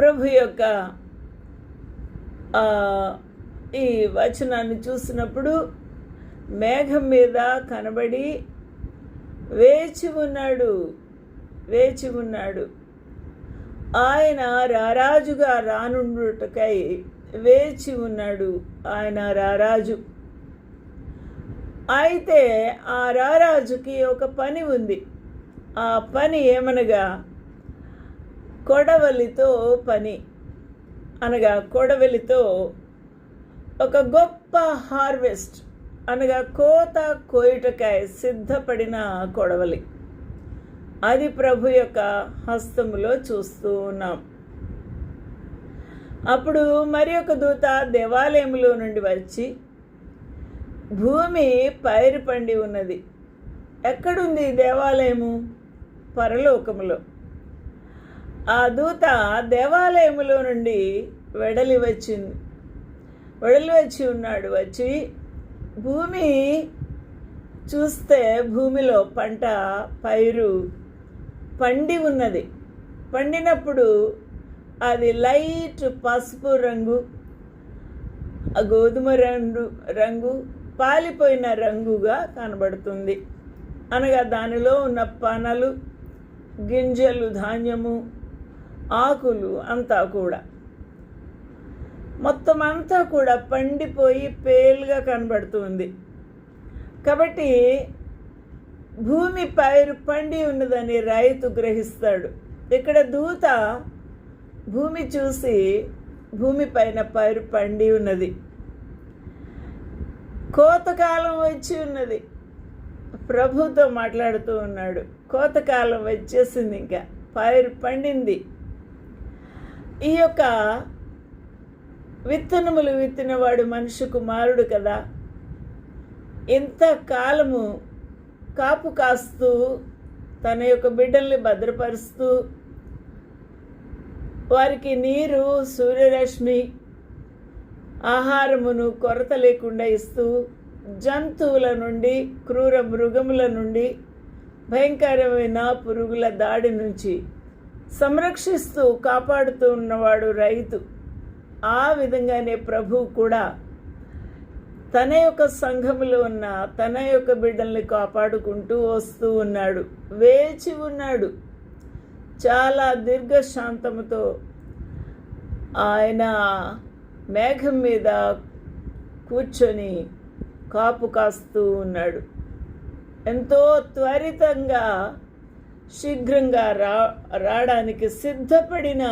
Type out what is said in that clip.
ప్రభు యొక్క ఈ వచనాన్ని చూసినప్పుడు మేఘం మీద కనబడి వేచి ఉన్నాడు. ఆయన రారాజుగా రానుండుటకై వేచి ఉన్నాడు. ఆయన రారాజు. అయితే ఆ రారాజుకి ఒక పని ఉంది. ఆ పని ఏమనగా కొడవలితో పని. అనగా కొడవలితో ఒక గొప్ప హార్వెస్ట్, అనగా కోత కోయుటకై సిద్ధపడిన కొడవలి. అది ప్రభు యొక్క హస్తములో చూస్తూ ఉన్నాం. అప్పుడు మరి ఒక దూత దేవాలయములో నుండి వచ్చి, భూమి పైరు పండి ఉన్నది. ఎక్కడుంది దేవాలయము? పరలోకములో. ఆ దూత దేవాలయములో నుండి వెడలి వచ్చి ఉన్నాడు. వచ్చి భూమి చూస్తే భూమిలో పైరు పండి ఉన్నది. పండినప్పుడు అది లైట్ పసుపు రంగు, గోధుమ రంగు, పాలిపోయిన రంగుగా కనబడుతుంది. అనగా దానిలో ఉన్న పనలు, గింజలు, ధాన్యము, ఆకులు అంతా కూడా, మొత్తం అంతా కూడా పండిపోయి పేలుగా కనబడుతుంది. కాబట్టి భూమి పైరు పండి ఉన్నదని రైతు గ్రహిస్తాడు. ఇక్కడ దూత భూమి చూసి భూమి పైన పైరు పండి ఉన్నది, కోతకాలం వచ్చి ఉన్నది. ప్రభుతో మాట్లాడుతూ ఉన్నాడు. కోతకాలం వచ్చేసింది, ఇంకా పైరు పండింది. ఈ యొక్క విత్తనములు విత్తినవాడు మనిషి కుమారుడు కదా. ఇంతకాలము కాపు కాస్తూ తన యొక్క బిడ్డల్ని భద్రపరుస్తూ వారికి నీరు, సూర్యరశ్మి, ఆహారమును కొరత లేకుండా ఇస్తూ, జంతువుల నుండి, క్రూర మృగముల నుండి, భయంకరమైన పురుగుల దాడి నుంచి సంరక్షిస్తూ కాపాడుతూ ఉన్నవాడు రైతు. ఆ విధంగానే ప్రభు కూడా తన యొక్క సంఘములో ఉన్న తన యొక్క బిడ్డల్ని కాపాడుకుంటూ వస్తూ ఉన్నాడు. వేచి ఉన్నాడు. చాలా దీర్ఘశాంతముతో ఆయన మేఘం మీద కూర్చొని కాపు కాస్తూ ఉన్నాడు. ఎంతో త్వరితంగా, శీఘ్రంగా రావడానికి సిద్ధపడిన